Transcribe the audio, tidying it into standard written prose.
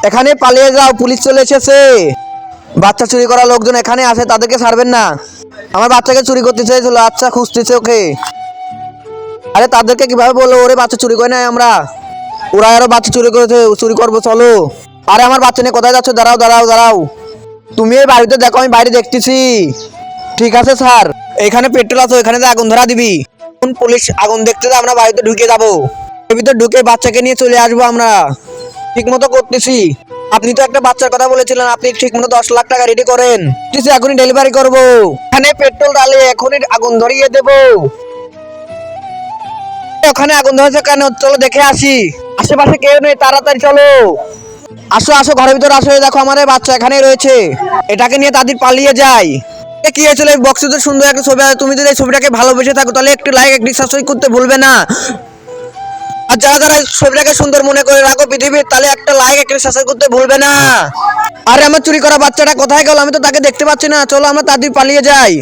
এখানে পালিয়ে যাও, পুলিশ চলে এসেছে। বাচ্চা চুরি করা লোকজন এখানে আছে, তাদেরকে ছাড়বেন না। আমার বাচ্চাকে চুরি করতে চেয়েছিল, আচ্ছা খুঁজতেছে ওকে। আরে তাদেরকে কিভাবে বললো ওরে বাচ্চা চুরি করে নাই আমরা? ওরা আরো বাচ্চা চুরি করেছে, চুরি করবো চলো। আরে আমার বাচ্চা নিয়ে কোথায় যাচ্ছ? দাঁড়াও দাঁড়াও দাঁড়াও, তুমি এই বাড়িতে দেখো, আমি বাইরে দেখতেছি। ঠিক আছে স্যার, এখানে পেট্রোল আছে, এখানে আগুন ধরা দিবি। কোন পুলিশ আগুন দেখতে আমরা বাড়িতে ঢুকে যাবো, এর ভিতর ঢুকে বাচ্চাকে নিয়ে চলে আসবো আমরা। ঠিক মতো করতেছি। আপনি তো একটা বাচ্চার কথা বলেছিলেন, আপনি ঠিক মতো 10 লাখ টাকা রেডি করেন, কিছু এখনই ডেলিভারি করবো। এখানে পেট্রোল ডালে এখনই আগুন ধরিয়ে দেবো। ওখানে আগুন ধরেছে কেন? চলো দেখে আসি। আশেপাশে কেউ নেই, তাড়াতাড়ি চলো। আসো আসো, ঘরের ভিতরে আসো। এই দেখো আমার এই বাচ্চা এখানেই রয়েছে, এটাকে নিয়ে তাদের পালিয়ে যায়। কি হয়েছিল? এই বক্সে তো সুন্দর একটা ছবি আছে, তুমি যদি এই ছবিটাকে ভালোবেসে থাকো তাহলে একটু লাইক একটি সাবস্ক্রাইব করতে ভুলবে না। আর যারা যারা এই ছবিটাকে সুন্দর মনে করে রাখো পৃথিবীর, তাহলে একটা লাইক একটা সাবস্ক্রাইব করতে ভুলবে না। আরে আমার চুরি করা বাচ্চাটা কোথায় গেল? আমি তো তাকে দেখতে পাচ্ছি না, চলো আমরা তাদের পালিয়ে যাই।